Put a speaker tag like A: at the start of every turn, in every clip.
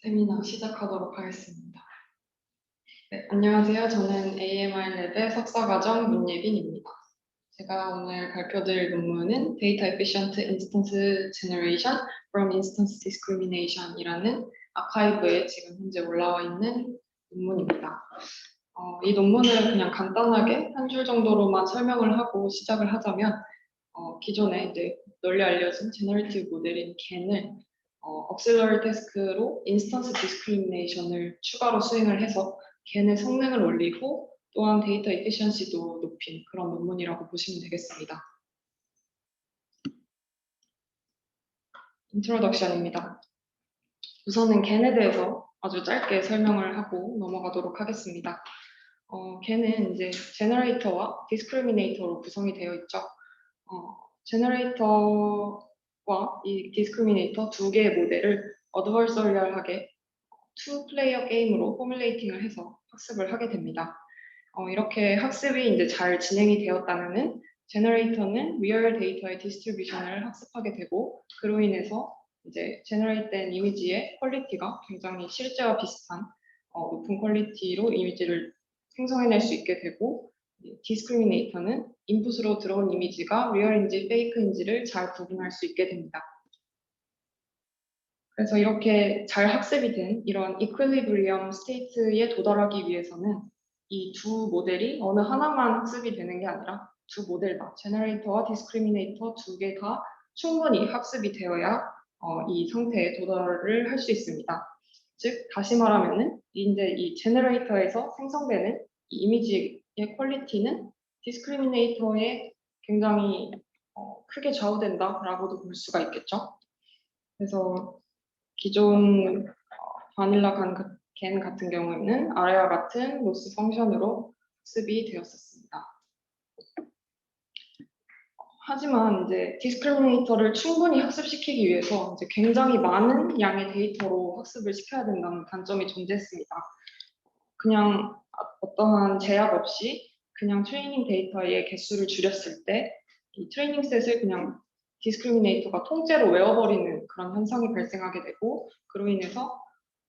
A: 세미나 시작하도록 하겠습니다. 네, 안녕하세요. 저는 AMR랩의 석사과정 문예빈입니다. 제가 오늘 발표드릴 논문은 Data Efficient Instance Generation from Instance Discrimination 이라는 아카이브에 지금 현재 올라와 있는 논문입니다. 이 논문을 그냥 간단하게 한 줄 정도로만 설명을 하고 시작을 하자면 기존에 이제 널리 알려진 제너레이티브 모델인 GAN을 auxiliary task로 인스턴스 디스크리미네이션을 추가로 수행을 해서 GAN의 성능을 올리고 또한 데이터 에피션시도 높인 그런 논문이라고 보시면 되겠습니다. 인트로덕션입니다. 우선은 GAN에 대해서 아주 짧게 설명을 하고 넘어가도록 하겠습니다. GAN은 이제 제너레이터와 디스크리미네이터로 구성이 되어 있죠. 제너레이터와 이 디스크리미네이터 두 개의 모델을 어드버서리얼하게 투 플레이어 게임으로 포뮬레이팅을 해서 학습을 하게 됩니다. 이렇게 학습이 이제 잘 진행이 되었다면은 제너레이터는 리얼 데이터의 디스트리뷰션을 학습하게 되고 그로 인해서 이제 제너레이트된 이미지의 퀄리티가 굉장히 실제와 비슷한 높은 퀄리티로 이미지를 생성해낼 수 있게 되고 디스크리미네이터는 인풋으로 들어온 이미지가 리얼인지 페이크인지를 잘 구분할 수 있게 됩니다. 그래서 이렇게 잘 학습이 된 이런 이퀄리브리엄 스테이트에 도달하기 위해서는 이 두 모델이 어느 하나만 학습이 되는 게 아니라 두 모델 다, 제너레이터와 디스크리미네이터 두 개 다 충분히 학습이 되어야 이 상태에 도달을 할 수 있습니다. 즉, 다시 말하면은 이제 이 제너레이터에서 생성되는 이 이미지의 퀄리티는 디스크리미네이터에 굉장히 크게 좌우된다라고도 볼 수가 있겠죠. 그래서 기존 바닐라 겐 같은 경우에는 아래와 같은 로스 펑션으로 학습이 되었었습니다. 하지만 이제 디스크리미네이터를 충분히 학습시키기 위해서 이제 굉장히 많은 양의 데이터로 학습을 시켜야 된다는 단점이 존재했습니다. 그냥 어떠한 제약 없이 그냥 트레이닝 데이터의 개수를 줄였을 때 이 트레이닝 셋을 그냥 디스크리미네이터가 통째로 외워버리는 그런 현상이 발생하게 되고 그로 인해서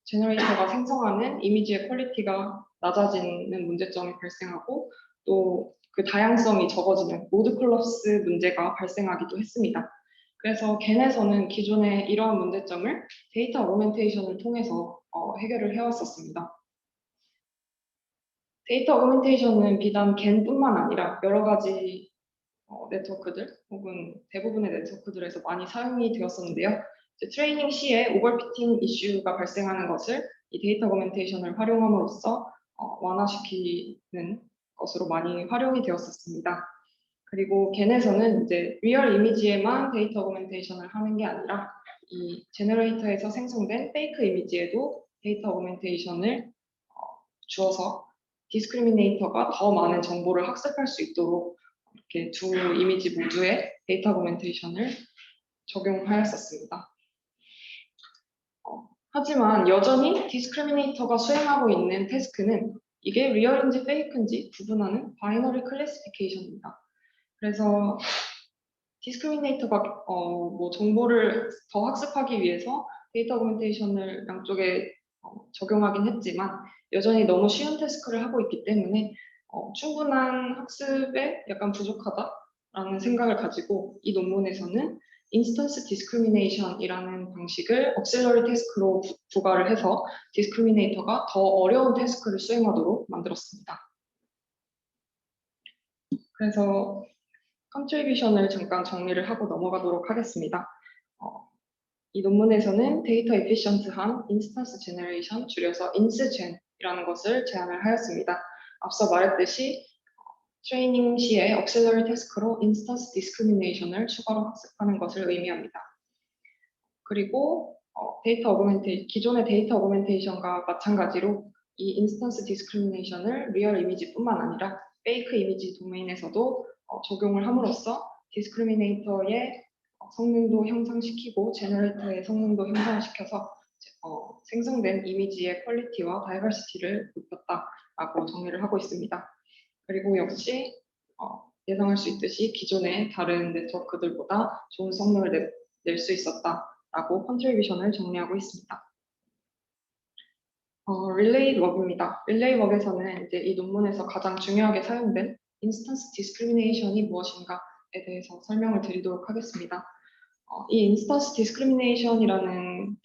A: 제너레이터가 생성하는 이미지의 퀄리티가 낮아지는 문제점이 발생하고 또 그 다양성이 적어지는 모드 콜러스 문제가 발생하기도 했습니다. 그래서 겐에서는 기존에 이러한 문제점을 데이터 어그멘테이션을 통해서 해결을 해왔었습니다. 데이터 어그멘테이션은 비단 겐뿐만 아니라 여러 가지 네트워크들 혹은 대부분의 네트워크들에서 많이 사용이 되었었는데요. 트레이닝 시에 오버피팅 이슈가 발생하는 것을 이 데이터 어그멘테이션을 활용함으로써 완화시키는 것으로 많이 활용이 되었었습니다. 그리고 겐에서는 이제 리얼 이미지에만 데이터 어그멘테이션을 하는 게 아니라 이 제너레이터에서 생성된 페이크 이미지에도 데이터 어그멘테이션을 주어서 디스크리미네이터가 더 많은 정보를 학습할 수 있도록 이렇게 두 이미지 모두의 데이터 어그멘테이션을 적용하였었습니다. 하지만 여전히 디스크리미네이터가 수행하고 있는 태스크는 이게 리얼인지 페이크인지 구분하는 바이너리 클래시피케이션입니다. 그래서 디스크리미네이터가 뭐 정보를 더 학습하기 위해서 데이터 어그멘테이션을 양쪽에 적용하긴 했지만 여전히 너무 쉬운 태스크를 하고 있기 때문에 충분한 학습에 약간 부족하다라는 생각을 가지고 이 논문에서는 인스턴스 디스크리미네이션이라는 방식을 억실러리 태스크로 부과를 해서 디스크리미네이터가 더 어려운 태스크를 수행하도록 만들었습니다. 그래서 컨트리뷰션을 잠깐 정리를 하고 넘어가도록 하겠습니다. 이 논문에서는 데이터 에피션트한 인스턴스 제너레이션, 줄여서 인스젠이라는 것을 제안을 하였습니다. 앞서 말했듯이 트레이닝 시에 억실러리 태스크로 인스턴스 디스크리미네이션을 추가로 학습하는 것을 의미합니다. 그리고 기존의 데이터 어그멘테이션과 마찬가지로 이 인스턴스 디스크리미네이션을 리얼 이미지뿐만 아니라 페이크 이미지 도메인에서도 적용을 함으로써 디스크리미네이터의 성능도 향상시키고 제너레이터의 성능도 향상시켜서 생성된 이미지의 퀄리티와 다이버시티를 높였다라고 정의를 하고 있습니다. 그리고 역시 예상할 수 있듯이 기존의 다른 네트워크들보다 좋은 성능을 낼 수 있었다라고 컨트리뷰션을 정리하고 있습니다. 릴레이 워크입니다. 릴레이 워크에서는 이제 이 논문에서 가장 중요하게 사용된 인스턴스 디스크리미네이션이 무엇인가에 대해서 설명을 드리도록 하겠습니다. 이 인스턴스 디스크리미네이션이라는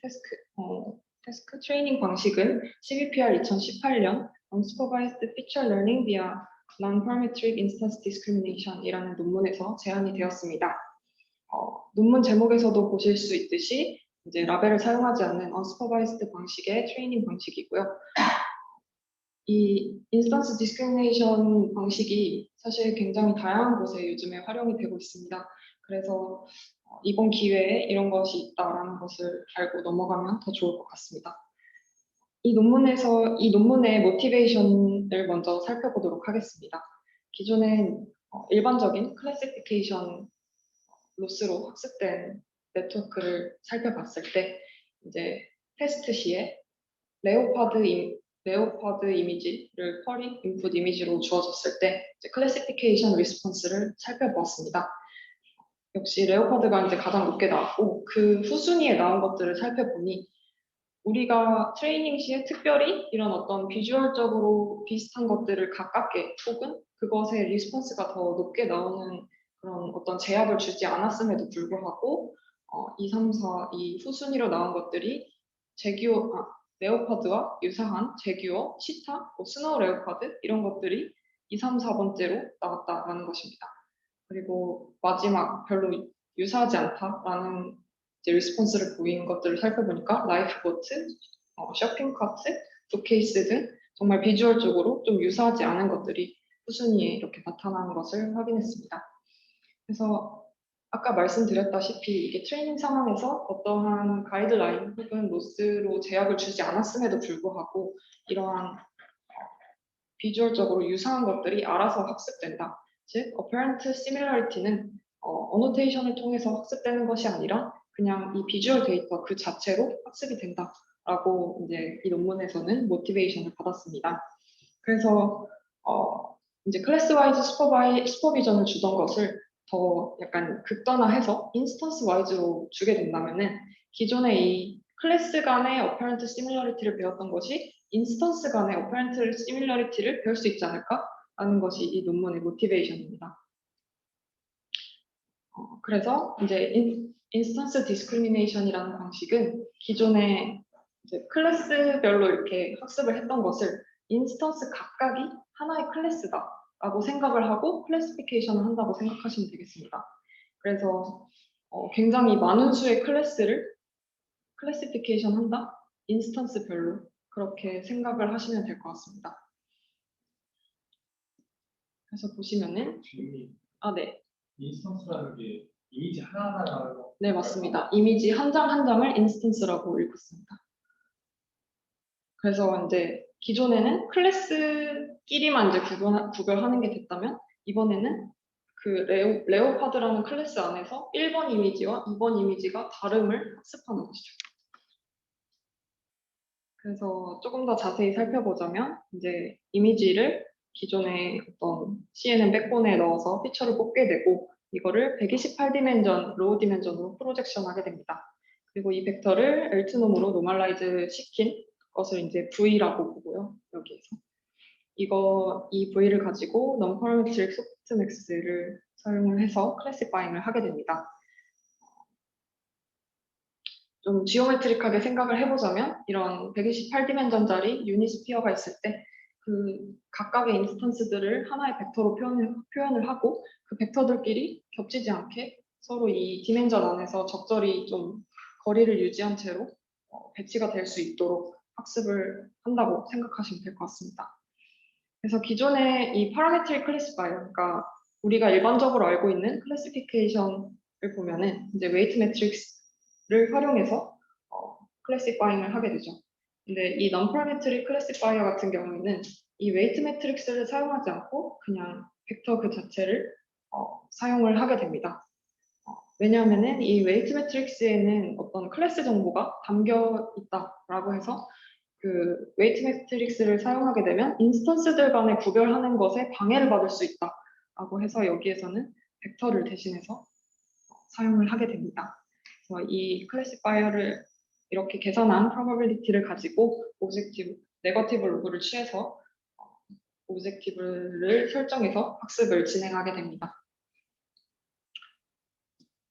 A: 태스크 트레이닝 방식은 CBPR 2018년 Unsupervised Feature Learning via Non-Parametric Instance Discrimination이라는 논문에서 제안이 되었습니다. 논문 제목에서도 보실 수 있듯이 이제 라벨을 사용하지 않는 Unsupervised 방식의 트레이닝 방식이고요. 이 인스턴스 디스크리미네이션 방식이 사실 굉장히 다양한 곳에 요즘에 활용이 되고 있습니다. 그래서 이번 기회에 이런 것이 있다라는 것을 알고 넘어가면 더 좋을 것 같습니다. 이 논문의 모티베이션을 먼저 살펴보도록 하겠습니다. 기존엔 일반적인 클래시피케이션 로스로 학습된 네트워크를 살펴봤을 때 이제 테스트 시에 레오파드 이미지를 쿼리 인풋 이미지로 주어졌을 때 클래시피케이션 리스폰스를 살펴보았습니다. 역시 레오파드가 이제 가장 높게 나왔고 그 후순위에 나온 것들을 살펴보니 우리가 트레이닝 시에 특별히 이런 어떤 비주얼적으로 비슷한 것들을 가깝게 혹은 그것의 리스폰스가 더 높게 나오는 그런 어떤 제약을 주지 않았음에도 불구하고 2, 3, 4, 이 후순위로 나온 것들이 레오파드와 유사한 제규어, 치타, 스노우 레오파드 이런 것들이 2, 3, 4번째로 나왔다라는 것입니다. 그리고 마지막 별로 유사하지 않다라는 이제 리스폰스를 보인 것들을 살펴보니까 라이프보트, 쇼핑카트, 북케이스 등 정말 비주얼적으로 좀 유사하지 않은 것들이 후순위에 이렇게 나타나는 것을 확인했습니다. 그래서 아까 말씀드렸다시피 이게 트레이닝 상황에서 어떠한 가이드라인 혹은 로스로 제약을 주지 않았음에도 불구하고 이러한 비주얼적으로 유사한 것들이 알아서 학습된다. 즉, apparent similarity는 어노테이션을 통해서 학습되는 것이 아니라 그냥 이 비주얼 데이터 그 자체로 학습이 된다라고 이제 이 논문에서는 모티베이션을 받았습니다. 그래서 이제 클래스 와이즈 슈퍼비전을 주던 것을 더 약간 극단화해서 인스턴스 와이즈로 주게 된다면은 기존의 이 클래스 간의 apparent similarity를 배웠던 것이 인스턴스 간의 apparent similarity를 배울 수 있지 않을까라는 것이 이 논문의 모티베이션입니다. 그래서 이제 인스턴스 디스크리미네이션이라는 방식은 기존에 이제 클래스별로 이렇게 학습을 했던 것을 인스턴스 각각이 하나의 클래스다라고 생각을 하고 클래시피케이션을 한다고 생각하시면 되겠습니다. 그래서 굉장히 많은 수의 클래스를 클래시피케이션 한다? 인스턴스별로 그렇게 생각을 하시면 될 것 같습니다. 그래서 보시면은 네.
B: 인스턴스라는 게 이미지 하나하나가
A: 네, 맞습니다. 이미지 한 장 한 장을 인스턴스라고 읽었습니다. 그래서 이제 기존에는 클래스끼리만 이제 구별하는 게 됐다면 이번에는 그 레오파드라는 클래스 안에서 1번 이미지와 2번 이미지가 다름을 학습하는 것이죠. 그래서 조금 더 자세히 살펴보자면 이제 이미지를 기존의 어떤 CNN 백본에 넣어서 피처를 뽑게 되고 이거를 128디멘전 로우 디멘전으로 프로젝션하게 됩니다. 그리고 이 벡터를 엘트놈으로 노멀라이즈 시킨 것을 이제 V라고 보고요. 여기에서 이 V를 가지고 non-parametric softmax를 사용을 해서 클래시파잉을 하게 됩니다. 좀 지오메트릭하게 생각을 해보자면 이런 128디멘전짜리 유니스피어가 있을 때 그 각각의 인스턴스들을 하나의 벡터로 표현을 하고 그 벡터들끼리 겹치지 않게 서로 이 디멘전 안에서 적절히 좀 거리를 유지한 채로 배치가 될 수 있도록 학습을 한다고 생각하시면 될 것 같습니다. 그래서 기존의 이 파라메트릭 클래시파이어, 그러니까 우리가 일반적으로 알고 있는 클래시피케이션을 보면은 이제 웨이트 매트릭스를 활용해서 클래시파잉을 하게 되죠. 근데 이 non-parametric 클래시파이어 같은 경우에는 이 웨이트 매트릭스를 사용하지 않고 그냥 벡터 그 자체를 사용을 하게 됩니다. 왜냐하면은 이 웨이트 매트릭스에는 어떤 클래스 정보가 담겨 있다라고 해서 그 웨이트 매트릭스를 사용하게 되면 인스턴스들 간에 구별하는 것에 방해를 받을 수 있다라고 해서 여기에서는 벡터를 대신해서 사용을 하게 됩니다. 그래서 이 클래시파이어를 이렇게 계산한 probability를 가지고 오브젝티브 네거티브 로그를 취해서 오브젝티브를 설정해서 학습을 진행하게 됩니다.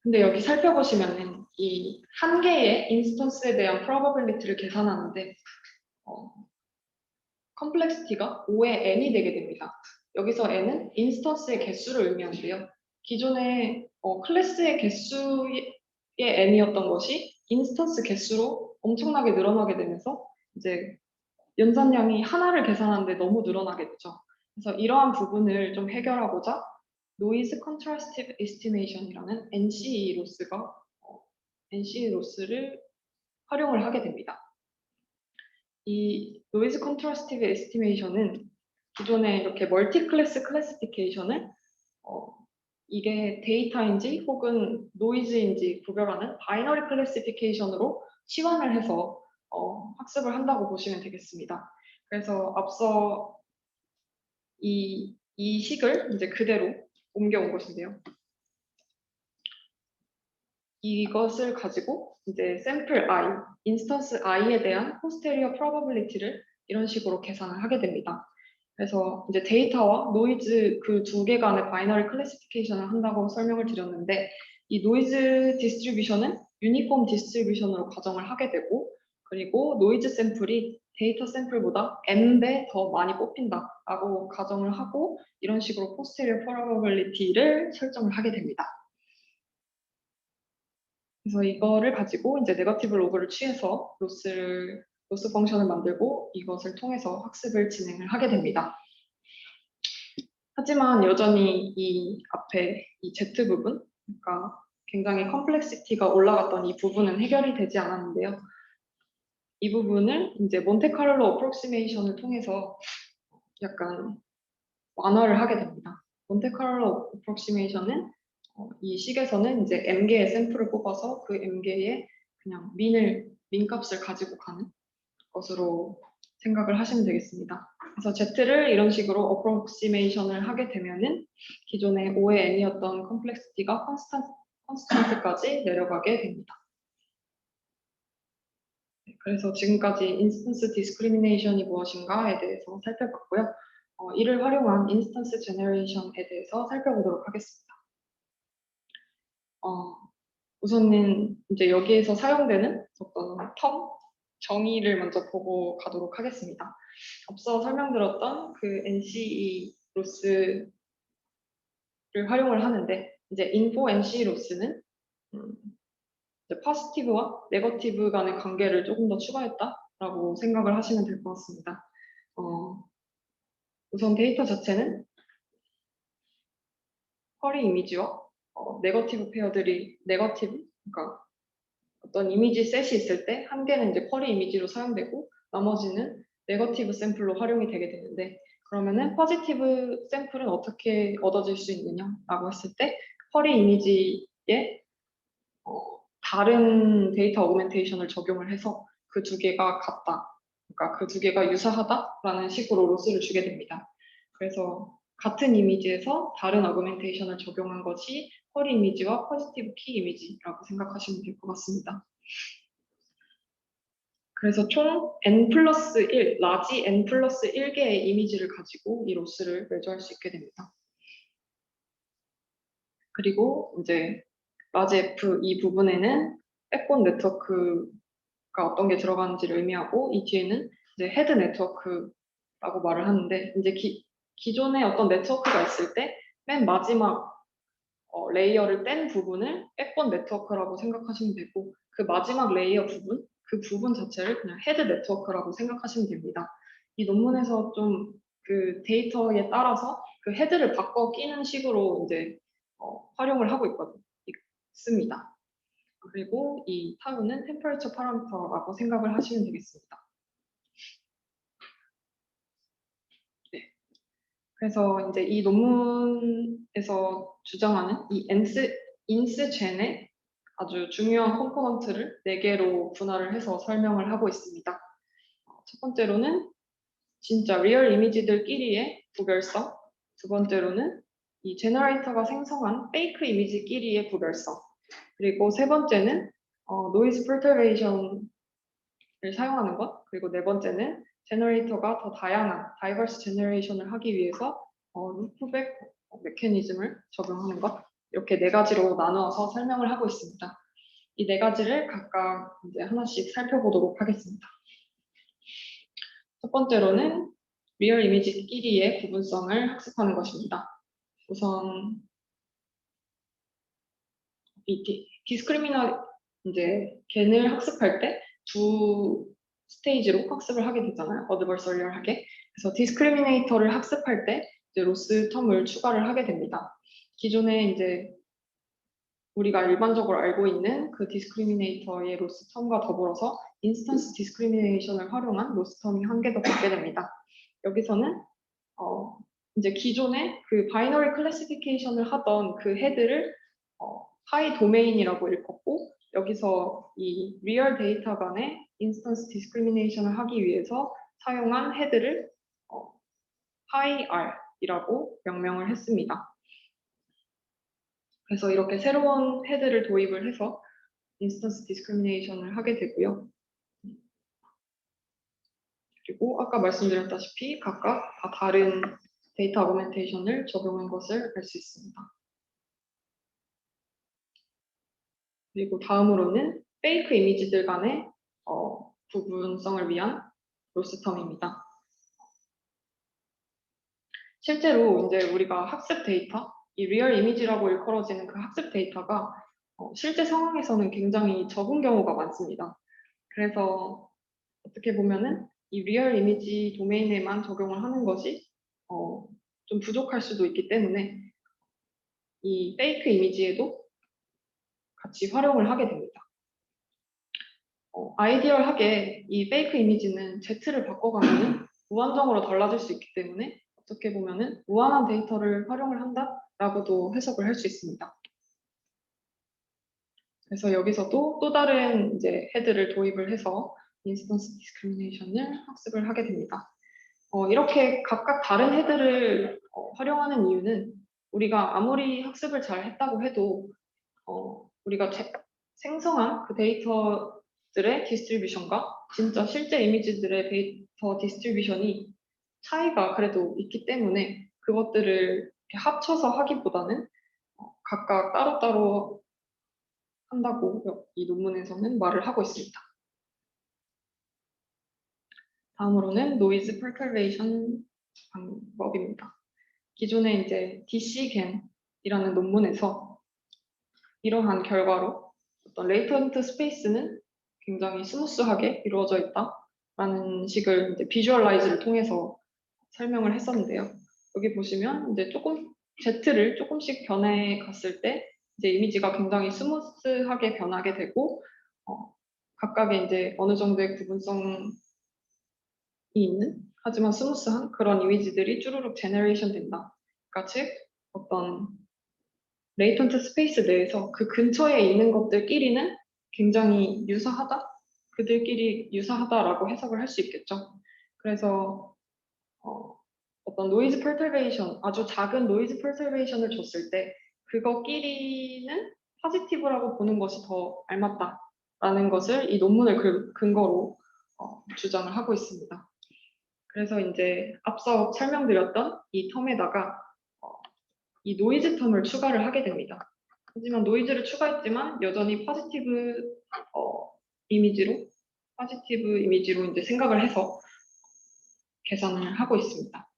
A: 근데 여기 살펴보시면은 이 한 개의 인스턴스에 대한 probability를 계산하는데 컴플렉시티가 5의 n이 되게 됩니다. 여기서 n은 인스턴스의 개수를 의미하는데요. 기존의 클래스의 개수의 n이었던 것이 인스턴스 개수로 엄청나게 늘어나게 되면서 이제 연산량이 하나를 계산하는데 너무 늘어나게 되죠. 그래서 이러한 부분을 좀 해결하고자 Noise Contrastive Estimation이라는 NC 로스를 활용을 하게 됩니다. 이 Noise Contrastive Estimation은 기존에 이렇게 멀티 클래스 클래시피케이션을 이게 데이터인지 혹은 노이즈인지 구별하는 바이너리 클래시피케이션으로 치환을 해서 학습을 한다고 보시면 되겠습니다. 그래서 앞서 이 식을 이제 그대로 옮겨온 것인데요. 이것을 가지고 이제 샘플 i, 인스턴스 i에 대한 포스테리어 프로버빌리티를 이런 식으로 계산을 하게 됩니다. 그래서 이제 데이터와 노이즈 그 두 개 간의 바이너리 클래시피케이션을 한다고 설명을 드렸는데 이 노이즈 디스트리뷰션은 유니폼 디스트리뷰션으로 가정을 하게 되고 그리고 노이즈 샘플이 데이터 샘플보다 n배 더 많이 뽑힌다라고 가정을 하고 이런 식으로 포스테리어 프로버빌리티를 설정을 하게 됩니다. 그래서 이거를 가지고 이제 네거티브 로그를 취해서 로스 펑션을 만들고 이것을 통해서 학습을 진행을 하게 됩니다. 하지만 여전히 이 앞에 이 Z 부분, 그러니까 굉장히 컴플렉시티가 올라갔던 이 부분은 해결이 되지 않았는데요. 이 부분을 이제 몬테카를로 어프록시메이션을 통해서 약간 완화를 하게 됩니다. 몬테카를로 어프록시메이션은 이 식에서는 이제 m개의 샘플을 뽑아서 그 m개의 그냥 민값을 가지고 가는 것으로 생각을 하시면 되겠습니다. 그래서 Z를 이런 식으로 어프록시메이션을 하게 되면은 기존의 5의 n이었던 컴플렉시티가 컨스턴트까지 내려가게 됩니다. 그래서 지금까지 인스턴스 디스크리미네이션이 무엇인가에 대해서 살펴봤고요. 이를 활용한 인스턴스 제너레이션에 대해서 살펴보도록 하겠습니다. 우선은 이제 여기에서 사용되는 어떤 정의를 먼저 보고 가도록 하겠습니다. 앞서 설명드렸던 그 NCE 로스를 활용을 하는데 이제 info NCE 로스는 포지티브와 네거티브 간의 관계를 조금 더 추가했다라고 생각을 하시면 될 것 같습니다. 우선 데이터 자체는 쿼리 이미지와 네거티브 페어들이 그러니까 어떤 이미지 셋이 있을 때 한 개는 이제 쿼리 이미지로 사용되고 나머지는 네거티브 샘플로 활용이 되게 되는데 그러면은 포지티브 샘플은 어떻게 얻어질 수 있느냐라고 했을 때 쿼리 이미지에 다른 데이터 어그멘테이션을 적용을 해서 그 두 개가 같다. 그러니까 그 두 개가 유사하다라는 식으로 로스를 주게 됩니다. 그래서 같은 이미지에서 다른 어그멘테이션을 적용한 것이 쿼리 이미지와 포지티브 키 이미지라고 생각하시면 될 것 같습니다. 그래서 총 n 플러스 1, 라지 n 플러스 1개의 이미지를 가지고 이 로스를 매주할 수 있게 됩니다. 그리고 이제 라지 F 이 부분에는 백본 네트워크가 어떤 게 들어가는지를 의미하고 이 뒤에는 이제 헤드 네트워크라고 말을 하는데 이제 기존에 어떤 네트워크가 있을 때 맨 마지막 레이어를 뗀 부분을 백본 네트워크라고 생각하시면 되고 그 마지막 레이어 부분, 그 부분 자체를 그냥 헤드 네트워크라고 생각하시면 됩니다. 이 논문에서 좀 그 데이터에 따라서 그 헤드를 바꿔 끼는 식으로 이제 활용을 하고 있습니다. 그리고 이 타우는 템퍼레처 파라미터라고 생각을 하시면 되겠습니다. 네. 그래서 이제 이 논문에서 주장하는 이 인스젠의 아주 중요한 컴포넌트를 4개로 분할을 해서 설명을 하고 있습니다. 첫 번째로는 진짜 리얼 이미지들끼리의 구별성, 두 번째로는 이 제너레이터가 생성한 페이크 이미지끼리의 구별성, 그리고 세 번째는 노이즈 퍼터베이션을 사용하는 것, 그리고 네 번째는 제너레이터가 더 다양한 다이버스 제너레이션을 하기 위해서 루프백 메커니즘을 적용하는 것, 이렇게 네 가지로 나누어서 설명을 하고 있습니다. 이 네 가지를 각각 이제 하나씩 살펴보도록 하겠습니다. 첫 번째로는 리얼 이미지끼리의 구분성을 학습하는 것입니다. 우선 이 디스크리미너 이제 겐을 학습할 때 두 스테이지로 학습을 하게 되잖아요. 어드버서리얼하게. 그래서 디스크리미네이터를 학습할 때 이제 로스 텀을 추가를 하게 됩니다. 기존에 이제 우리가 일반적으로 알고 있는 그 디스크리미네이터의 로스 텀과 더불어서 인스턴스 디스크리미네이션을 활용한 로스 텀이 한 개 더 붙게 됩니다. 여기서는 이제 기존에 그 바이너리 클래시피케이션을 하던 그 헤드를 하이 도메인이라고 읽었고, 여기서 이 리얼 데이터 간의 인스턴스 디스크리미네이션을 하기 위해서 사용한 헤드를 하이 R이라고 명명을 했습니다. 그래서 이렇게 새로운 헤드를 도입을 해서 인스턴스 디스크리미네이션을 하게 되고요. 그리고 아까 말씀드렸다시피 각각 다 다른 데이터 어그멘테이션을 적용한 것을 알 수 있습니다. 그리고 다음으로는 페이크 이미지들 간의 구분성을 위한 로스텀입니다. 실제로 이제 우리가 학습 데이터, 이 리얼 이미지라고 일컬어지는 그 학습 데이터가 실제 상황에서는 굉장히 적은 경우가 많습니다. 그래서 어떻게 보면은 이 리얼 이미지 도메인에만 적용을 하는 것이 좀 부족할 수도 있기 때문에 이 페이크 이미지에도 같이 활용을 하게 됩니다. 아이디얼하게 이 페이크 이미지는 Z를 바꿔가면 무한정으로 달라질 수 있기 때문에 어떻게 보면은 무한한 데이터를 활용을 한다라고도 해석을 할 수 있습니다. 그래서 여기서도 또 다른 이제 헤드를 도입을 해서 인스턴스 디스크리미네이션을 학습을 하게 됩니다. 이렇게 각각 다른 헤드를 활용하는 이유는 우리가 아무리 학습을 잘 했다고 해도 우리가 생성한 그 데이터들의 디스트리뷰션과 진짜 실제 이미지들의 데이터 디스트리뷰션이 차이가 그래도 있기 때문에 그것들을 이렇게 합쳐서 하기보다는 각각 따로따로 한다고 이 논문에서는 말을 하고 있습니다. 다음으로는 노이즈 퍼터베이션 방법입니다. 기존에 이제 DCGAN이라는 논문에서 이러한 결과로 어떤 레이턴트 스페이스는 굉장히 스무스하게 이루어져 있다라는 식을 이제 비주얼라이즈를 통해서 설명을 했었는데요. 여기 보시면 이제 Z를 조금씩 변해 갔을 때 이제 이미지가 굉장히 스무스하게 변하게 되고 각각의 이제 어느 정도의 구분성이 있는 하지만 스무스한 그런 이미지들이 쭈루룩 제너레이션 된다. 그러니까 즉 어떤 레이턴트 스페이스 내에서 그 근처에 있는 것들끼리는 굉장히 유사하다? 그들끼리 유사하다라고 해석을 할 수 있겠죠. 그래서 어떤 노이즈 퍼터베이션, 아주 작은 노이즈 퍼터베이션을 줬을 때 그거끼리는 포지티브라고 보는 것이 더 알맞다라는 것을 이 논문을 근거로 주장을 하고 있습니다. 그래서 이제 앞서 설명드렸던 이 텀에다가 이 노이즈 텀을 추가를 하게 됩니다. 하지만 노이즈를 추가했지만 여전히 포지티브 이미지로 이제 생각을 해서 계산을 하고 있습니다.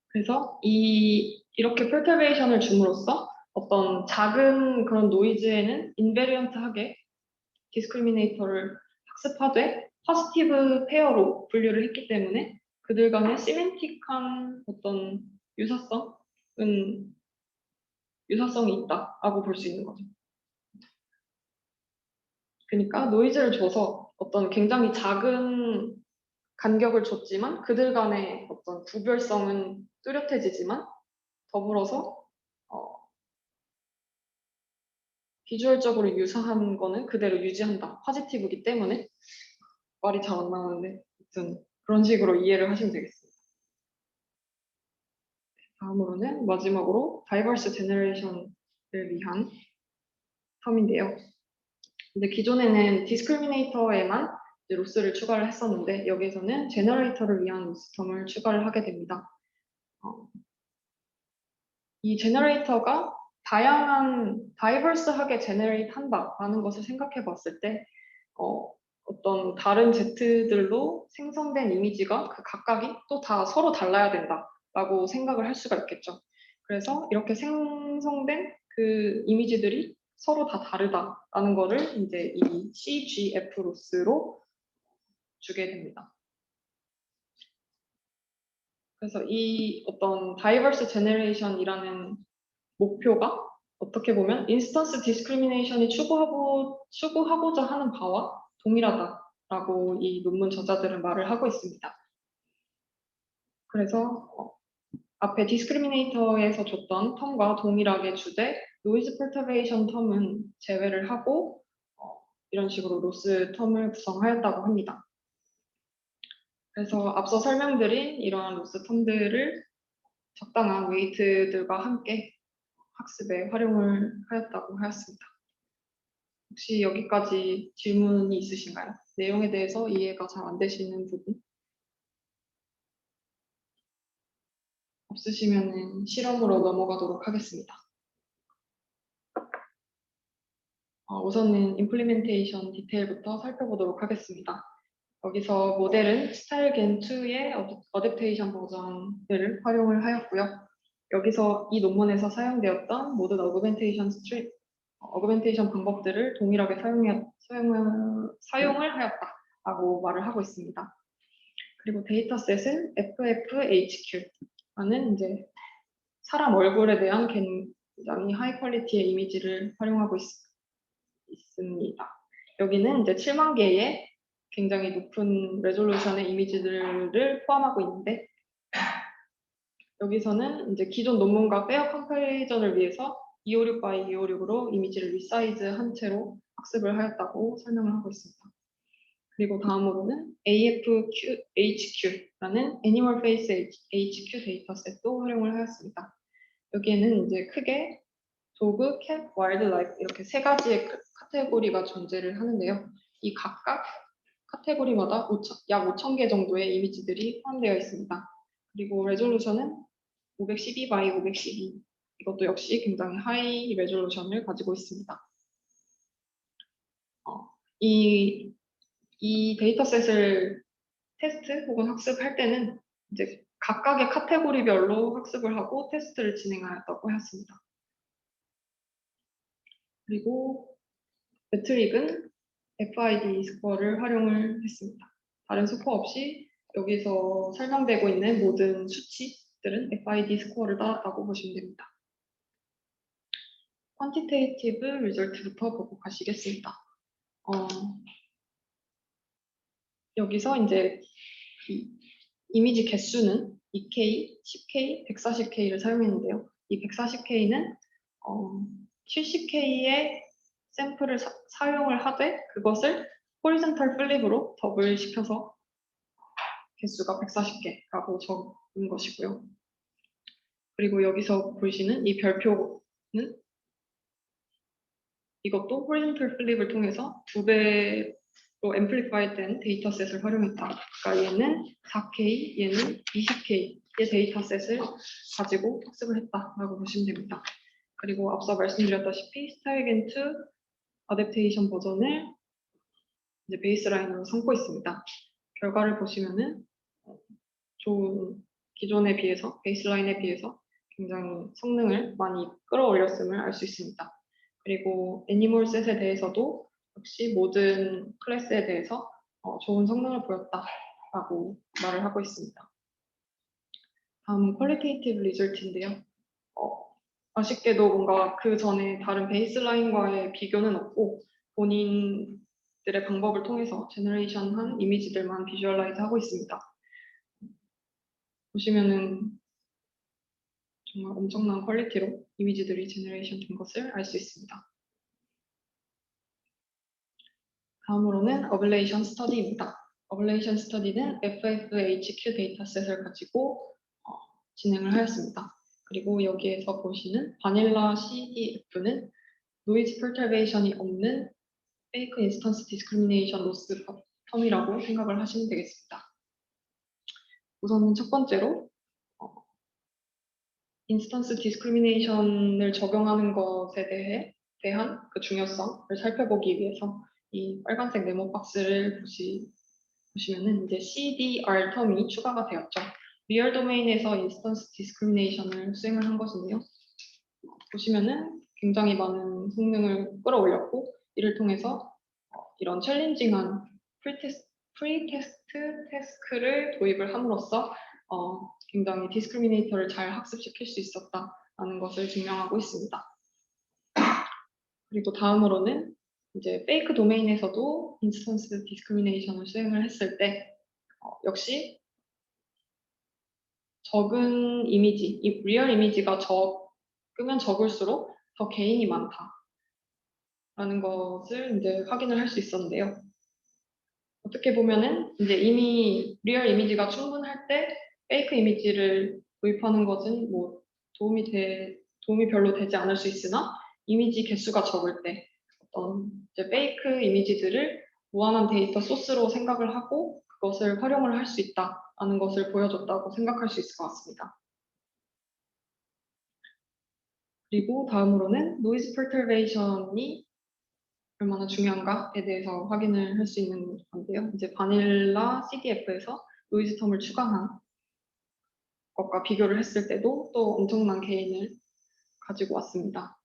A: 그래서 이렇게 퍼터베이션을 줌으로써 어떤 작은 그런 노이즈에는 인베리언트하게 디스크리미네이터를 학습하되 포지티브 페어로 분류를 했기 때문에 그들 간의 시멘틱한 어떤 유사성이 있다라고 볼 수 있는 거죠. 그러니까 노이즈를 줘서 어떤 굉장히 작은 간격을 줬지만 그들 간의 어떤 구별성은 뚜렷해지지만 더불어서 비주얼적으로 유사한 거는 그대로 유지한다. 포지티브이기 때문에 말이 잘 안 나오는데 아무튼 그런 식으로 이해를 하시면 되겠습니다. 다음으로는 마지막으로 다이버스 제너레이션을 위한 텀인데요. 근데 기존에는 디스크리미네이터에만 이제 로스를 추가를 했었는데 여기에서는 제너레이터를 위한 로스 텀을 추가를 하게 됩니다. 이 제너레이터가 다이버스하게 제너레이트 한다라는 것을 생각해 봤을 때 어떤 다른 Z들로 생성된 이미지가 그 각각이 또 다 서로 달라야 된다라고 생각을 할 수가 있겠죠. 그래서 이렇게 생성된 그 이미지들이 서로 다 다르다라는 거를 이제 이 CGF 로스로 주게 됩니다. 그래서 이 어떤 다이버스 제너레이션이라는 목표가 어떻게 보면 인스턴스 디스크리미네이션이 추구하고자 하는 바와 동일하다라고 이 논문 저자들은 말을 하고 있습니다. 그래서 앞에 디스크리미네이터에서 줬던 텀과 동일하게 주되 노이즈 퍼터베이션 텀은 제외를 하고 이런 식으로 로스 텀을 구성하였다고 합니다. 그래서 앞서 설명드린 이러한 로스 텀들을 적당한 웨이트들과 함께 학습에 활용을 하였다고 하였습니다. 혹시 여기까지 질문이 있으신가요? 내용에 대해서 이해가 잘 안 되시는 부분? 없으시면 실험으로 넘어가도록 하겠습니다. 우선은 임플리멘테이션 디테일부터 살펴보도록 하겠습니다. 여기서 모델은 스타일겐2의 어댑테이션 버전을 활용을 하였고요. 여기서 이 논문에서 사용되었던 모든 어그멘테이션 방법들을 동일하게 사용을 하였다라고 말을 하고 있습니다. 그리고 데이터셋은 FFHQ라는 이제 사람 얼굴에 대한 굉장히 하이 퀄리티의 이미지를 활용하고 있습니다. 여기는 이제 7만 개의 굉장히 높은 레졸루션의 이미지들을 포함하고 있는데 여기서는 이제 기존 논문과 페어 컴패리전을 위해서 256 by 256으로 이미지를 리사이즈한 채로 학습을 하였다고 설명을 하고 있습니다. 그리고 다음으로는 AFHQ라는 Animal Face HQ 데이터셋도 활용을 하였습니다. 여기에는 이제 크게 도그, 캣, 와일드라이프 이렇게 세 가지의 카테고리가 존재를 하는데요. 이 각각 카테고리마다 약 5,000개 정도의 이미지들이 포함되어 있습니다. 그리고 레졸루션은 512 by 512 이것도 역시 굉장히 하이 레졸루션을 가지고 있습니다. 이 데이터셋을 테스트 혹은 학습할 때는 이제 각각의 카테고리별로 학습을 하고 테스트를 진행하였다고 하였습니다. 그리고 매트릭은 FID 스코어를 활용을 했습니다. 다른 스코어 없이 여기서 설명되고 있는 모든 수치들은 FID 스코어를 따랐다고 보시면 됩니다. 퀀티테이티브 리절트부터 보고 가시겠습니다. 여기서 이제 이 이미지 개수는 2K, 10K, 140K를 사용했는데요. 이 140K는 70K의 샘플을 사용을 하되 그것을 호리젠탈 플립으로 더블 시켜서 개수가 140개라고 적은 것이고요. 그리고 여기서 보시는 이 별표는 이것도 호리젠탈 플립을 통해서 2배로 앰플리파이 된 데이터셋을 활용했다. 그러니까 얘는 4K, 얘는 20K의 데이터셋을 가지고 학습을 했다라고 보시면 됩니다. 그리고 앞서 말씀드렸다시피 스타일겐2 어댑테이션 버전을 이제 베이스라인으로 삼고 있습니다. 결과를 보시면은 좋은 기존에 비해서 베이스라인에 비해서 굉장히 성능을 많이 끌어올렸음을 알 수 있습니다. 그리고 애니멀셋에 대해서도 역시 모든 클래스에 대해서 좋은 성능을 보였다라고 말을 하고 있습니다. 다음 퀄리테이티브 리절트인데요. 아쉽게도 뭔가 그 전에 다른 베이스라인과의 비교는 없고 본인들의 방법을 통해서 제너레이션한 이미지들만 비주얼라이즈 하고 있습니다. 보시면은 정말 엄청난 퀄리티로 이미지들이 제너레이션 된 것을 알 수 있습니다. 다음으로는 어블레이션 스터디입니다. 어블레이션 스터디는 FFHQ 데이터셋을 가지고 진행을 하였습니다. 그리고 여기에서 보시는 바닐라 CDF는 노이즈 퍼터베이션이 없는 페이크 인스턴스 디스크리미네이션 로스 텀이라고 생각을 하시면 되겠습니다. 우선은 첫 번째로 인스턴스 디스크리미네이션을 적용하는 것에 대한 그 중요성을 살펴보기 위해서 이 빨간색 네모 박스를 보시면은 이제 CDR 텀이 추가가 되었죠. 리얼 도메인에서 인스턴스 디스크리미네이션을 수행을 한 것인데요. 보시면은 굉장히 많은 성능을 끌어올렸고 이를 통해서 이런 챌린징한 프리테스트 태스크를 도입을 함으로써 굉장히 디스크리미네이터를 잘 학습시킬 수 있었다라는 것을 증명하고 있습니다. 그리고 다음으로는 이제 페이크 도메인에서도 인스턴스 디스크리미네이션을 수행을 했을 때 역시 적은 이미지, 이 리얼 이미지가 적으면 적을수록 더 개인이 많다라는 것을 이제 확인을 할 수 있었는데요. 어떻게 보면은 이제 이미 리얼 이미지가 충분할 때 페이크 이미지를 도입하는 것은 뭐 도움이 별로 되지 않을 수 있으나 이미지 개수가 적을 때 어떤 이제 페이크 이미지들을 무한한 데이터 소스로 생각을 하고 그것을 활용을 할 수 있다라는 것을 보여줬다고 생각할 수 있을 것 같습니다. 그리고 다음으로는 노이즈 퍼터베이션이 얼마나 중요한가에 대해서 확인을 할 수 있는 건데요. 이제 바닐라 CDF에서 노이즈 텀을 추가한 것과 비교를 했을 때도 또 엄청난 게인을 가지고 왔습니다.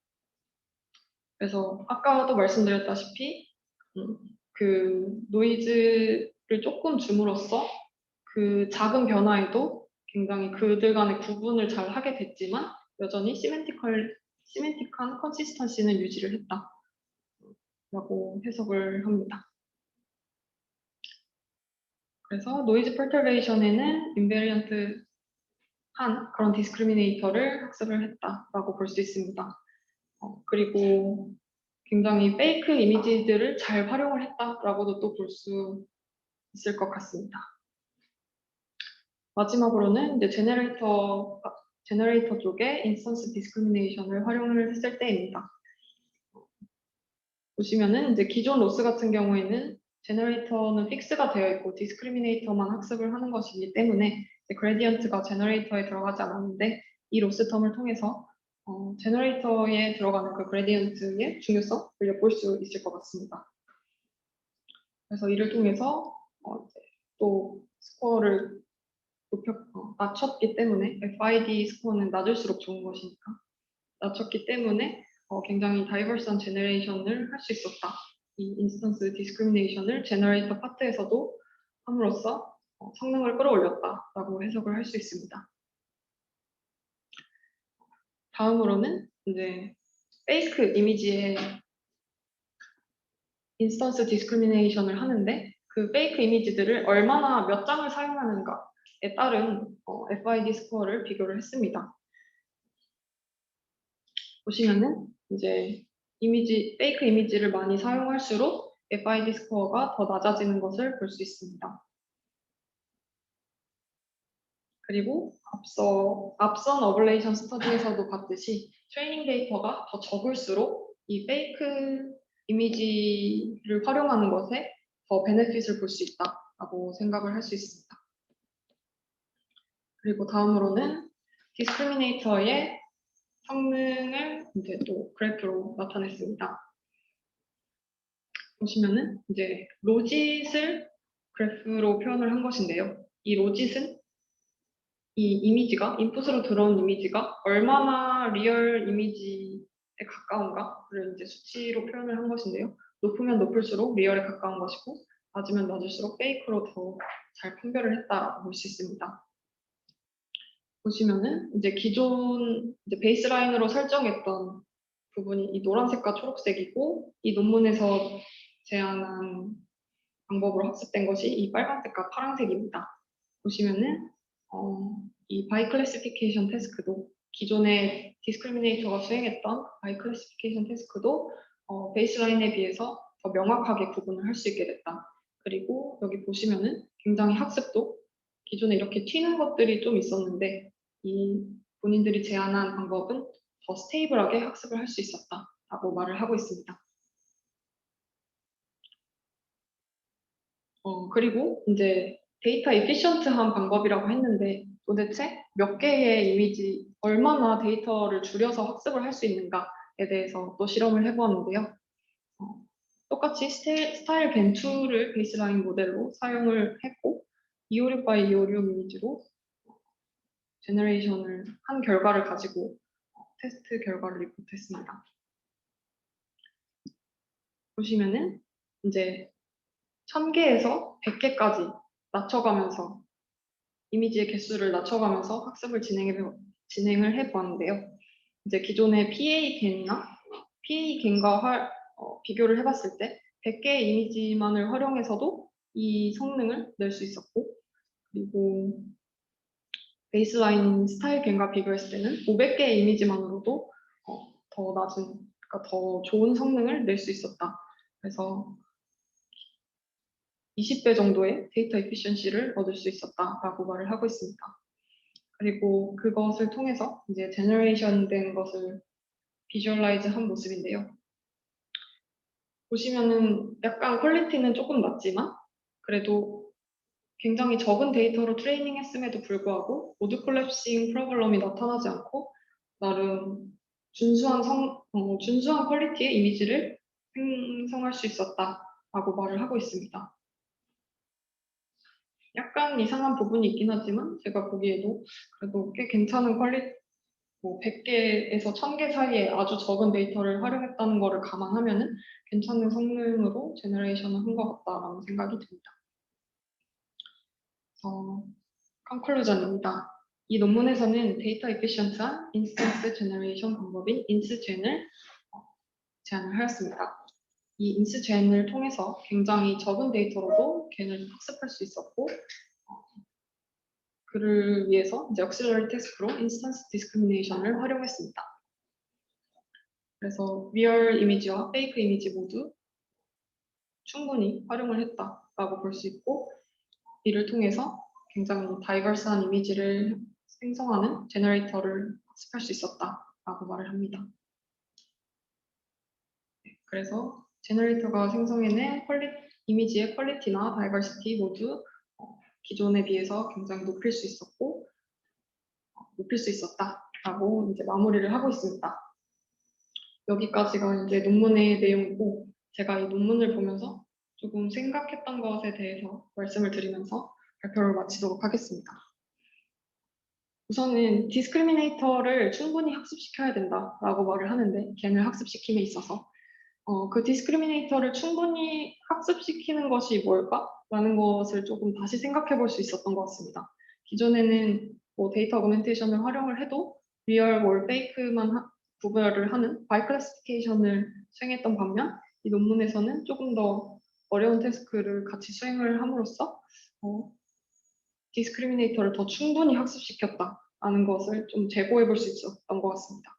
A: 그래서 아까도 말씀드렸다시피 그 노이즈를 조금 줌으로써 그 작은 변화에도 굉장히 그들 간의 구분을 잘 하게 됐지만 여전히 시멘틱한 컨시스턴시는 유지를 했다라고 해석을 합니다. 그래서 노이즈 퍼터베이션에는 인베리언트 한 그런 디스크리미네이터를 학습을 했다라고 볼 수 있습니다. 그리고 굉장히 페이크 이미지들을 잘 활용을 했다라고도 또 볼 수 있을 것 같습니다. 마지막으로는 이제 제너레이터 쪽에 인스턴스 디스크리미네이션을 활용을 했을 때입니다. 보시면은 이제 기존 로스 같은 경우에는 제너레이터는 픽스가 되어 있고 디스크리미네이터만 학습을 하는 것이기 때문에 그레디언트가 제너레이터에 들어가지 않았는데 이 로스 텀을 통해서 제너레이터에 들어가는 그 그레디언트의 중요성을 엿볼 수 있을 것 같습니다. 그래서 이를 통해서 이제 또 스코어를 낮췄기 때문에 FID 스코어는 낮을수록 좋은 것이니까 낮췄기 때문에 굉장히 다이버스한 제너레이션을 할 수 있었다. 이 인스턴스 디스크리미네이션을 제너레이터 파트에서도 함으로써 성능을 끌어올렸다라고 해석을 할 수 있습니다. 다음으로는 이제 페이크 이미지에 인스턴스 디스크리미네이션을 하는데 그 페이크 이미지들을 얼마나 몇 장을 사용하는가에 따른 FID 스코어를 비교를 했습니다. 보시면은 이제 페이크 이미지를 많이 사용할수록 FID 스코어가 더 낮아지는 것을 볼 수 있습니다. 그리고 앞선 어블레이션 스터디에서도 봤듯이 트레이닝 데이터가 더 적을수록 이 페이크 이미지를 활용하는 것에 더 베네핏을 볼 수 있다라고 생각을 할 수 있습니다. 그리고 다음으로는 디스크리미네이터의 성능을 이제 또 그래프로 나타냈습니다. 보시면은 이제 로짓을 그래프로 표현을 한 것인데요. 이 로짓은 이 이미지가 인풋으로 들어온 이미지가 얼마나 리얼 이미지에 가까운가를 이제 수치로 표현을 한 것인데요. 높으면 높을수록 리얼에 가까운 것이고 낮으면 낮을수록 페이크로 더 잘 판별을 했다라고 볼 수 있습니다. 보시면은 이제 기존 이제 베이스라인으로 설정했던 부분이 이 노란색과 초록색이고 이 논문에서 제안한 방법으로 학습된 것이 이 빨간색과 파란색입니다. 보시면은 이 바이 클래시피케이션 태스크도 기존에 디스크리미네이터가 수행했던 바이 클래시피케이션 태스크도 베이스라인에 비해서 더 명확하게 구분을 할 수 있게 됐다. 그리고 여기 보시면은 굉장히 학습도 기존에 이렇게 튀는 것들이 좀 있었는데 이 본인들이 제안한 방법은 더 스테이블하게 학습을 할 수 있었다라고 말을 하고 있습니다. 그리고 이제 데이터 에피션트한 방법이라고 했는데 도대체 몇 개의 이미지, 얼마나 데이터를 줄여서 학습을 할 수 있는가에 대해서 또 실험을 해보았는데요. 똑같이 스타일 겐2를 베이스라인 모델로 사용을 했고 256 by 256 이미지로 제너레이션을 한 결과를 가지고 테스트 결과를 리포트했습니다. 보시면은 이제 1000개에서 100개까지 낮춰가면서 이미지의 개수를 낮춰가면서 학습을 진행을 해보았는데요. 이제 기존의 PA 겐과 비교를 해봤을 때 100개의 이미지만을 활용해서도 이 성능을 낼 수 있었고, 그리고 베이스라인 스타일 겐과 비교했을 때는 500개의 이미지만으로도 더 낮은, 그러니까 더 좋은 성능을 낼 수 있었다. 그래서 20배 정도의 데이터 에피션시를 얻을 수 있었다라고 말을 하고 있습니다. 그리고 그것을 통해서 이제 제너레이션 된 것을 비주얼라이즈 한 모습인데요. 보시면은 약간 퀄리티는 조금 낮지만 그래도 굉장히 적은 데이터로 트레이닝 했음에도 불구하고 모드 콜랩싱 프로블럼이 나타나지 않고 나름 준수한 퀄리티의 이미지를 생성할 수 있었다라고 말을 하고 있습니다. 약간 이상한 부분이 있긴 하지만 제가 보기에도 그래도 꽤 괜찮은 퀄리티, 100개에서 1000개 사이에 아주 적은 데이터를 활용했다는 것을 감안하면은 괜찮은 성능으로 제너레이션을 한 것 같다라는 생각이 듭니다. 컨클루전입니다. 이 논문에서는 데이터 에피션트한 인스턴스 제너레이션 방법인 인스젠을 제안을 하였습니다. 이 인스젠을 통해서 굉장히 적은 데이터로도 겐을 학습할 수 있었고 그를 위해서 이제 억실러리 태스크로 인스턴스 디스크리미네이션을 활용했습니다. 그래서 리얼 이미지와 페이크 이미지 모두 충분히 활용을 했다라고 볼 수 있고 이를 통해서 굉장히 다이버스한 이미지를 생성하는 제너레이터를 학습할 수 있었다라고 말을 합니다. 그래서 제너레이터가 생성해낸 이미지의 퀄리티나 다이버시티 모두 기존에 비해서 굉장히 높일 수 있었다라고 이제 마무리를 하고 있습니다. 여기까지가 이제 논문의 내용이고 제가 이 논문을 보면서 조금 생각했던 것에 대해서 말씀을 드리면서 발표를 마치도록 하겠습니다. 우선은 디스크리미네이터를 충분히 학습시켜야 된다라고 말을 하는데 겐을 학습시킴에 있어서 그 디스크리미네이터를 충분히 학습시키는 것이 뭘까? 라는 것을 조금 다시 생각해 볼 수 있었던 것 같습니다. 기존에는 데이터 어그멘테이션을 활용을 해도 리얼 월 페이크만 구별을 하는 바이클래시피케이션을 수행했던 반면 이 논문에서는 조금 더 어려운 태스크를 같이 수행을 함으로써 디스크리미네이터를 더 충분히 학습시켰다라는 것을 좀 제고해 볼 수 있었던 것 같습니다.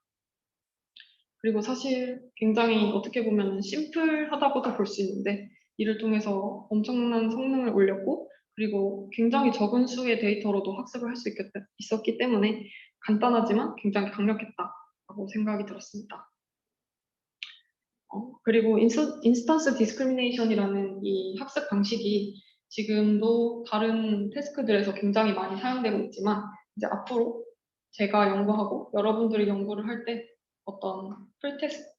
A: 그리고 사실 굉장히 어떻게 보면 심플하다고도 볼 수 있는데 이를 통해서 엄청난 성능을 올렸고 그리고 굉장히 적은 수의 데이터로도 학습을 할 수 있었기 때문에 간단하지만 굉장히 강력했다고 생각이 들었습니다. 그리고 인스턴스 디스크리미네이션이라는 이 학습 방식이 지금도 다른 태스크들에서 굉장히 많이 사용되고 있지만 이제 앞으로 제가 연구하고 여러분들이 연구를 할 때 어떤 프리테스트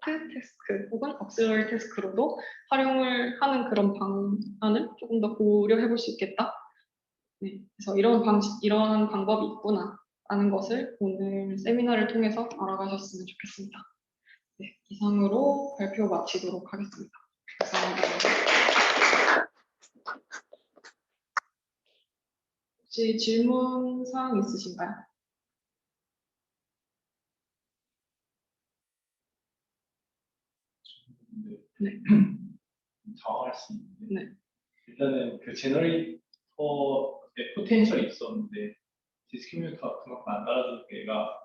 A: 태스크 혹은 억실러리 태스크로도 활용을 하는 그런 방안을 조금 더 고려해 볼 수 있겠다. 네, 그래서 이런 방법이 있구나 라는 것을 오늘 세미나를 통해서 알아가셨으면 좋겠습니다. 네, 이상으로 발표 마치도록 하겠습니다. 감사합니다. 혹시 질문 사항 있으신가요? 네.
B: 정할 수 있는데
A: 네.
B: 일단은 그 제너레이터의 포텐셜이 있었는데 디스크리미네이터가 그만큼 안 따라주는 얘가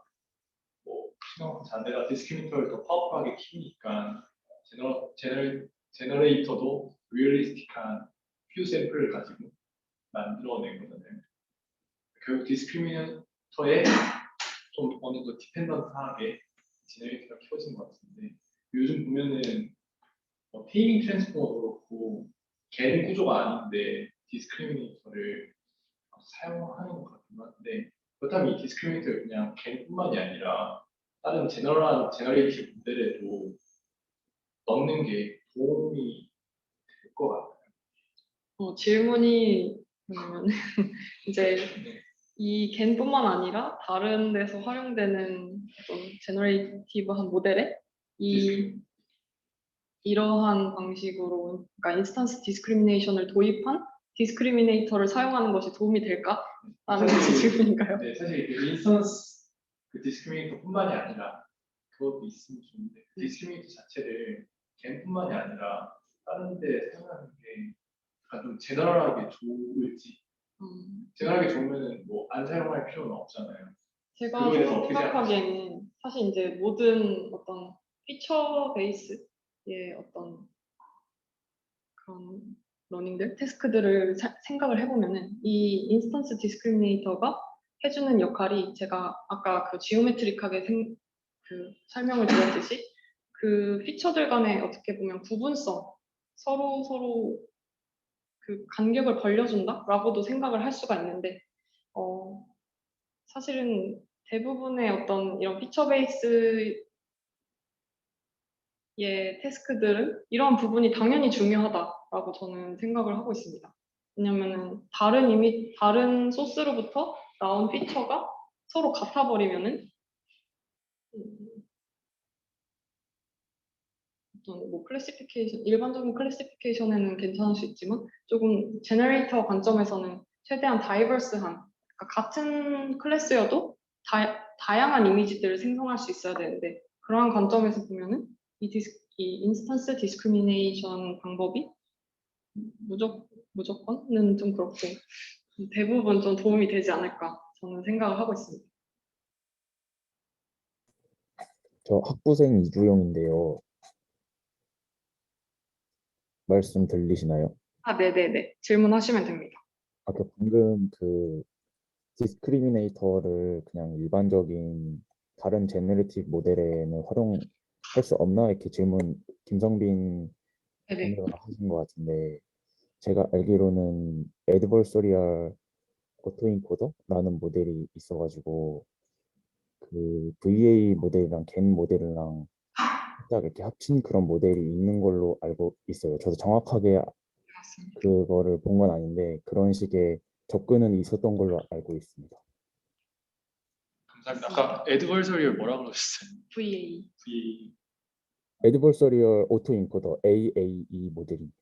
B: 신경 자체가 디스크리미네이터를 더 파워풀하게 키우니까 제너레이터도 리얼리스틱한 퓨 샘플을 가지고 만들어낸 거잖아요. 결국 디스크리미네이터에 좀 어느 정도 디펜던트하게 제너레이터가 키워진 것 같은데 요즘 보면은 테이밍 트랜스포머도 그렇고 겐 구조가 아닌데 디스크리미네이터를 사용하는 것 같긴 한데 그렇다면 이 디스크리미네이터를 그냥 겐뿐만이 아니라 다른 제너럴한 제너레이티브 모델에도 넣는 게 도움이 될 것 같아요.
A: 질문이 뭐냐면 이제
B: 네.
A: 이 겐뿐만 아니라 다른 데서 활용되는 어떤 제너레이티브한 모델에 이 이러한 방식으로 그러니까 인스턴스 디스크리미네이션을 도입한 디스크리미네이터를 사용하는 것이 도움이 될까? 라는 것이 질문인가요?
B: 네, 사실 그 인스턴스 그 디스크리미네이터뿐만이 아니라 그것도 있으면 좋은데 그 디스크리미네이터 자체를 겐뿐만이 아니라 다른 데 사용하는 게 약간 좀 제너럴하게 좋을지 제너럴하게 좋으면은 뭐 안 사용할 필요는 없잖아요.
A: 제가
B: 그거에 대해서 어떻게
A: 생각하기에는 사실 이제 모든 어떤 피처 베이스의 어떤 그런 러닝들, 태스크들을 생각을 해보면은 이 인스턴스 디스크리미네이터가 해주는 역할이 제가 아까 그 지오메트릭하게 그 설명을 드렸듯이 그 피처들 간의 어떻게 보면 구분성, 서로 그 간격을 벌려준다라고도 생각을 할 수가 있는데 사실은 대부분의 어떤 이런 피처 베이스의 태스크들은 이런 부분이 당연히 중요하다라고 저는 생각을 하고 있습니다. 왜냐면은 다른 소스로부터 나온 피처가 서로 같아버리면은 어떤 뭐 일반적인 클래시피케이션에는 괜찮을 수 있지만 조금 제너레이터 관점에서는 최대한 다이버스한 그러니까 같은 클래스여도 다양한 이미지들을 생성할 수 있어야 되는데 그러한 관점에서 보면은 이 인스턴스 디스크리미네이션 방법이 무조건은 좀 그렇고 대부분 좀 도움이 되지 않을까 저는 생각을 하고 있습니다.
C: 저 학부생 이주영인데요. 말씀 들리시나요?
A: 네네네. 질문하시면 됩니다.
C: 방금 그 디스크리미네이터를 그냥 일반적인 다른 제너레이티브 모델에는 활용할 수 없나 이렇게 질문 김성빈
A: 네네.
C: 선배가 하신 것 같은데 제가 알기로는 애드버서리얼 오토인코더라는 모델이 있어가지고 그 VA 모델이랑 겐 모델이랑 딱 이렇게 합친 그런 모델이 있는 걸로 알고 있어요. 저도 정확하게
A: 맞습니다.
C: 그거를 본 건 아닌데 그런 식의 접근은 있었던 걸로 알고 있습니다.
B: 감사합니다. 아까 애드벌서리얼 뭐라 그러셨어요?
A: VA.
B: VA.
C: 애드버서리얼 오토인코더 AAE 모델입니다.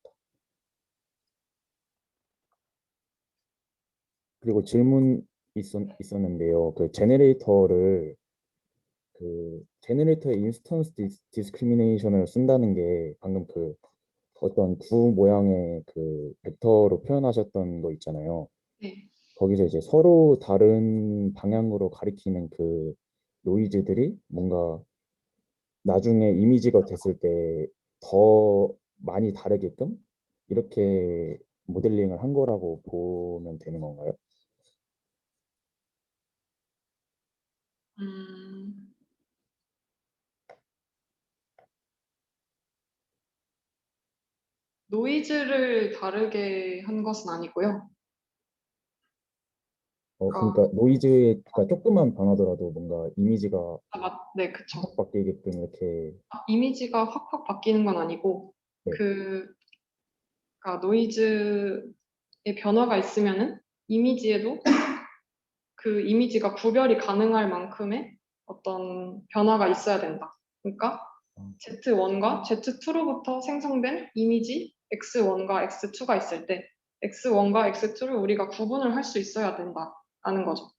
C: 그리고 질문 있었는데요. 그 제네레이터를 그 제네레이터의 인스턴스 디스크리미네이션을 쓴다는 게 방금 그 어떤 구 모양의 그 벡터로 표현하셨던 거 있잖아요.
A: 네.
C: 거기서 이제 서로 다른 방향으로 가리키는 그 노이즈들이 뭔가 나중에 이미지가 됐을 때 더 많이 다르게끔 이렇게 모델링을 한 거라고 보면 되는 건가요?
A: 음, 노이즈를 다르게 한 것은 아니고요. 그러니까,
C: 그러니까 노이즈가 조금만 변하더라도 뭔가 이미지가
A: 네, 그쵸.
C: 확 바뀌게끔 이렇게.
A: 이미지가 확확 바뀌는 건 아니고,
C: 네.
A: 그러니까 노이즈의 변화가 있으면은 이미지에도 그 이미지가 구별이 가능할 만큼의 어떤 변화가 있어야 된다. 그러니까 Z1과 Z2로부터 생성된 이미지 X1과 X2가 있을 때 X1과 X2를 우리가 구분을 할 수 있어야 된다라는 거죠.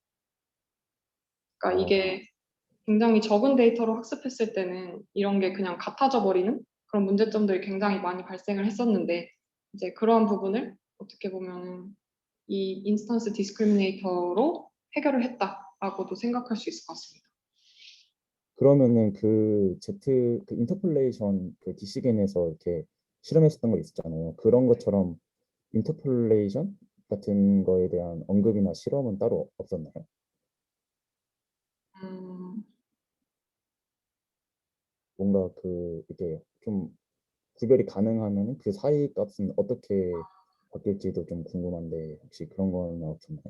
A: 그러니까 이게 굉장히 적은 데이터로 학습했을 때는 이런 게 그냥 같아져 버리는 그런 문제점들이 굉장히 많이 발생을 했었는데 이제 그러한 부분을 어떻게 보면 이 인스턴스 디스크리미네이터로 해결을 했다라고도 생각할 수 있을 것 같습니다.
C: 그러면은 그 그 인터폴레이션 그 디시겐에서 이렇게 실험했었던 거 있었잖아요. 그런 것처럼 인터폴레이션 같은 거에 대한 언급이나 실험은 따로 없었나요?
A: 음,
C: 뭔가 이게 좀 구별이 가능하면 그 사이 값은 어떻게 바뀔지도 좀 궁금한데 혹시 그런 거는 없었나요?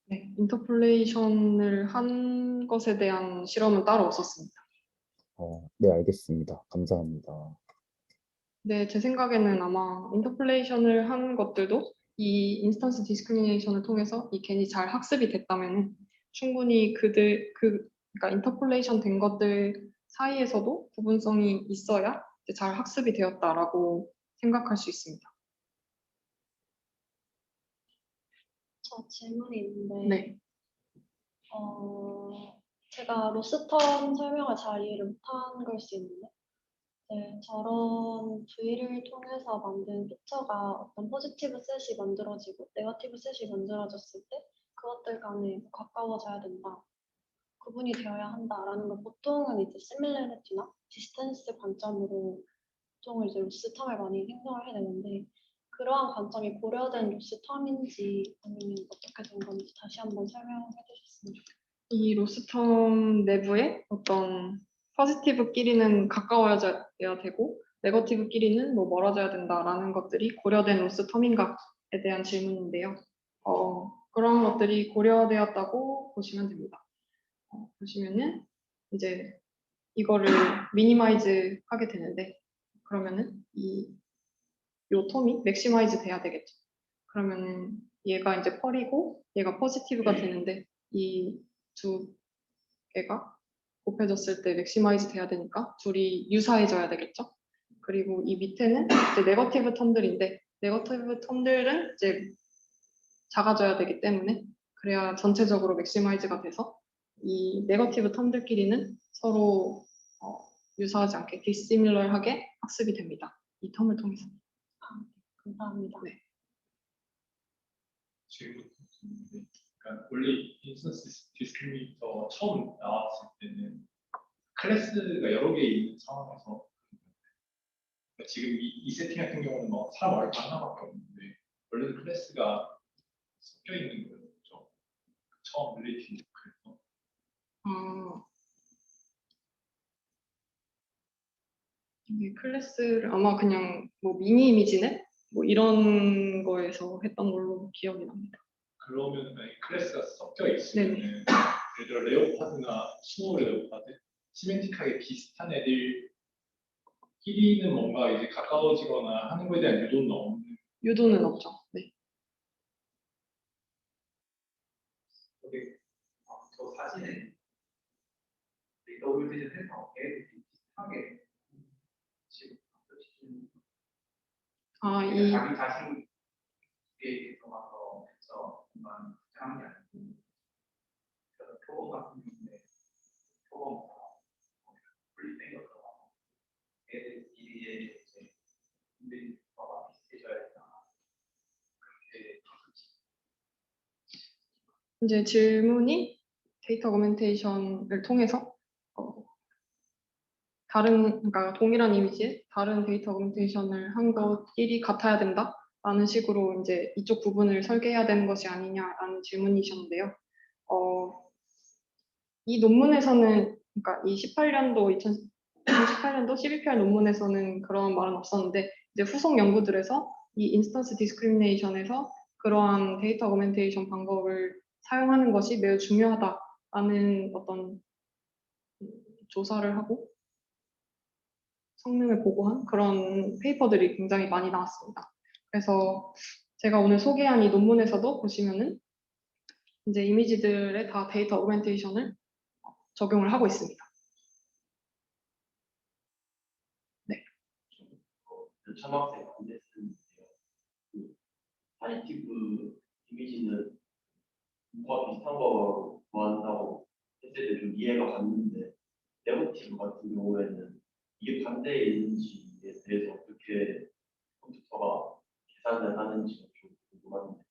A: 네, 인터폴레이션을 한 것에 대한 실험은 따로 없었습니다.
C: 네, 알겠습니다. 감사합니다.
A: 네, 제 생각에는 아마 인터폴레이션을 한 것들도 이 인스턴스 디스크리미네이션을 통해서 이 겐이 잘 학습이 됐다면 충분히 그러니까 인터폴레이션 된 것들 사이에서도 구분성이 있어야 이제 잘 학습이 되었다라고 생각할 수 있습니다.
D: 저 질문이 있는데,
A: 네,
D: 제가 로스텀 설명을 잘 이해를 못한 걸 수 있는데, 네, 저런 V를 통해서 만든 피처가 어떤 포지티브 셋이 만들어지고 네거티브 셋이 만들어졌을 때 그것들 간에 가까워져야 된다, 구분이 되어야 한다라는 건 보통은 이제 시밀러리티나 디스턴스 관점으로 보통은 이제 로스텀을 많이 생성을 해내는데 그러한 관점이 고려된 로스텀인지 아니면 어떻게 된 건지 다시 한번 설명해 주셨으면 좋겠어요.
A: 이 로스텀 내부에 어떤 포지티브끼리는 가까워야 되고 네거티브끼리는 뭐 멀어져야 된다라는 것들이 고려된 로스텀인가에 대한 질문인데요. 그런 것들이 고려되었다고 보시면 됩니다. 보시면은 이제 이거를 미니마이즈 하게 되는데 그러면은 요 텀이 맥시마이즈 돼야 되겠죠. 그러면은 얘가 이제 펄이고 얘가 포지티브가 되는데 이 두 개가 곱해졌을 때 맥시마이즈 돼야 되니까 둘이 유사해져야 되겠죠. 그리고 이 밑에는 이제 네거티브 텀들인데 네거티브 텀들은 이제 작아져야 되기 때문에 그래야 전체적으로 맥시마이즈가 돼서 이 네거티브 텀들끼리는 서로 유사하지 않게 디시밀러하게 학습이 됩니다. 이 텀을 통해서.
D: 감사합니다.
A: 네.
B: 질문 있는데, 그러니까 원래 인스턴스 디스크리미네이터 처음 나왔을 때는 클래스가 여러 개 있는 상황에서 그러니까 지금 이 세팅 같은 경우는 뭐 사람 얼굴 하나밖에 없는데 원래는 클래스가 섞여 있는 거예요. 그렇죠? 처음 릴레이팅 그래서
A: 이 클래스를 아마 그냥 뭐 미니 이미지네? 뭐 이런 거에서 했던 걸로 기억이 납니다.
B: 그러면 만약에 클래스가 섞여 있으면은 예를 들어 레오파드나 스노우 레오파드 시멘틱하게 비슷한 애들끼리는 뭔가 이제 가까워지거나 하는 거에 대한 유도는 없는
A: 유도는 없죠. 네.
E: 여기 저 사진에 WPG 해서 애들이 비슷하게 지금 시키는 자기 자신에 들어가서 해서 뭔가 특정한 게 아니고 그래서 표본 같은 경우에 표본 분리된 거 들어가서 애들끼리의 이제 분리가 비슷해져야 된다 그렇게
A: 이제 질문이 데이터 어그멘테이션을 통해서 그러니까 동일한 이미지에 다른 데이터 어그멘테이션을 한 것끼리 같아야 된다라는 식으로 이제 이쪽 부분을 설계해야 되는 것이 아니냐라는 질문이셨는데요. 이 논문에서는 그러니까 이 2018년도 CBPR 논문에서는 그런 말은 없었는데 이제 후속 연구들에서 이 인스턴스 디스크리미네이션에서 그러한 데이터 어그멘테이션 방법을 사용하는 것이 매우 중요하다라는 어떤 조사를 하고 성능을 보고한 그런 페이퍼들이 굉장히 많이 나왔습니다. 그래서 제가 오늘 소개한 이 논문에서도 보시면은 이제 이미지들의 다 데이터 어그멘테이션을 적용을 하고 있습니다. 네.
F: 참학생 관대 쓰는데요. 그 파지티브 이미지는 뭐가 비슷한 거 구한다고 했을 때 좀 이해가 갔는데 네거티브 같은 경우에는 이게 반대에 있는지에 대해서 어떻게 컴퓨터가 계산을 하는지가 좀 궁금한데.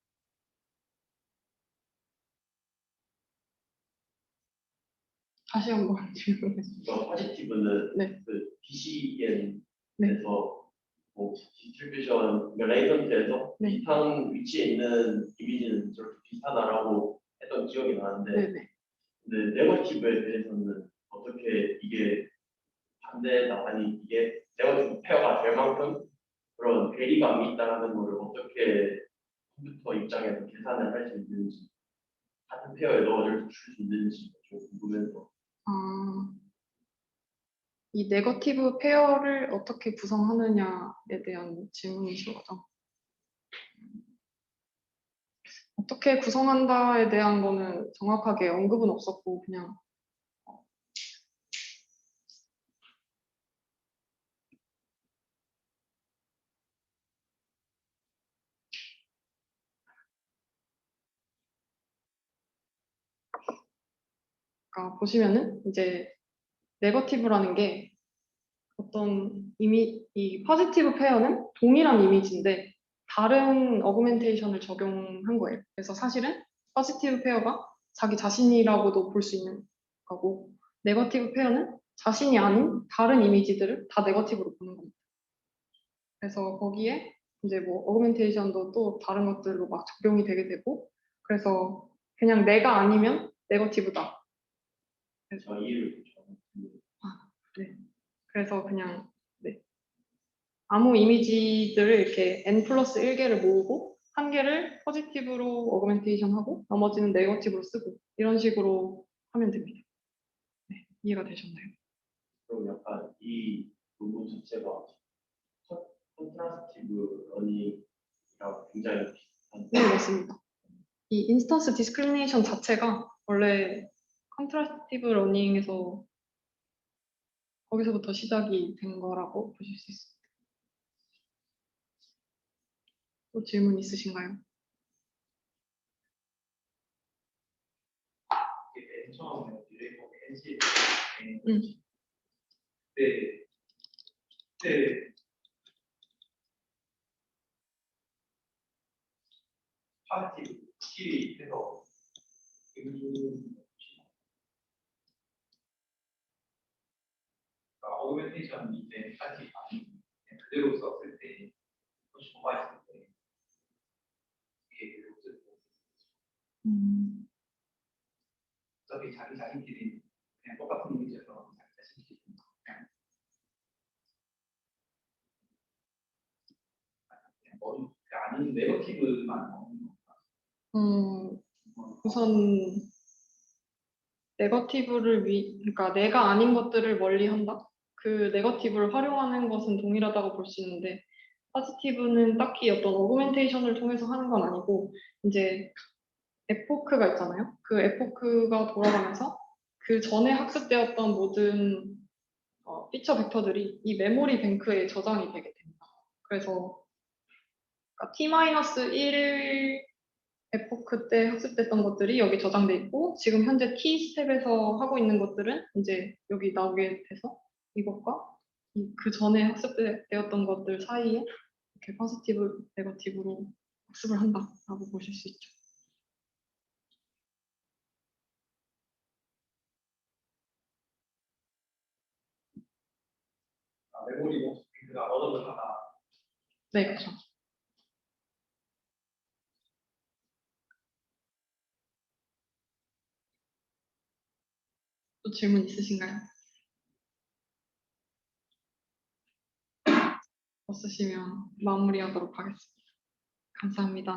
A: 다시 한번 질문해 주세요.
F: 그러니까 파지티브는
A: 네.
F: 그 DCN에서
A: 네.
F: 뭐 디스트리뷰션 레이선트에서
A: 네.
F: 비슷한 위치에 있는 이미지는 저렇게 비슷하다라고 했던 기억이 나는데
A: 네네.
F: 근데 네거티브에 대해서는 어떻게 이게 반대다 아니 이게 네거티브 페어가 될 만큼 그런 괴리감이 있다는 거를 어떻게 컴퓨터 입장에서 계산을 할 수 있는지, 같은 페어에 넣어줄 수 있는지 좀 궁금해서.
A: 이 네거티브 페어를 어떻게 구성하느냐에 대한 질문이신 거죠. 어떻게 구성한다에 대한 거는 정확하게 언급은 없었고 그냥 그러니까 보시면은 이제 네거티브라는 게 어떤 이 포지티브 페어는 동일한 이미지인데 다른 어그멘테이션을 적용한 거예요. 그래서 사실은 포지티브 페어가 자기 자신이라고도 볼 수 있는 거고 네거티브 페어는 자신이 아닌 다른 이미지들을 다 네거티브로 보는 겁니다. 그래서 거기에 이제 뭐 어그멘테이션도 또 다른 것들로 막 적용이 되게 되고 그래서 그냥 내가 아니면 네거티브다.
F: 저 이해를 좀.
A: 네. 그래서 그냥 네. 아무 이미지들을 이렇게 n 플러스 1개를 모으고 한 개를 포지티브로 어그멘테이션하고 나머지는 네거티브로 쓰고 이런 식으로 하면 됩니다. 네, 이해가 되셨나요?
F: 그럼 약간 이 논문 자체가 컨트라스티브 러닝이랑 굉장히 비슷한.
A: 네, 맞습니다. 이 인스턴스 디스크리미네이션 자체가 원래 컨트라스티브 러닝에서 거기서부터 시작이 된 거라고 보실 수 있습니다. 또 질문 있으신가요?
E: 이게 맨 처음에 디렉터 NC
A: 응.
E: 그때 파티 스킬이 해서 어그멘테이션 이제 파티 그대로 썼을 때 훨씬 더 맛있을 때 이게 어차피 자기 자신끼리 그냥 똑같은 이미지여서 자기 자신끼리 그냥 머리 아닌 네거티브만 먹는 거.
A: 우선 네거티브를 그러니까 내가 아닌 것들을 멀리한다. 그 네거티브를 활용하는 것은 동일하다고 볼 수 있는데 포지티브는 딱히 어떤 어그멘테이션을 통해서 하는 건 아니고 이제 에포크가 있잖아요. 그 에포크가 돌아가면서 그 전에 학습되었던 모든 피처 벡터들이 이 메모리 뱅크에 저장이 되게 됩니다. 그래서 그러니까 T-1 에포크 때 학습됐던 것들이 여기 저장돼 있고 지금 현재 T 스텝에서 하고 있는 것들은 이제 여기 나오게 돼서 이것과 그 전에 학습되었던 것들 사이에 이렇게 포지티브, 네거티브로 학습을 한다라고 보실 수 있죠.
E: 메모리 뱅크가 어느 정도 하나
A: 네, 그렇죠. 또 질문 있으신가요? 없으시면 마무리하도록 하겠습니다. 감사합니다.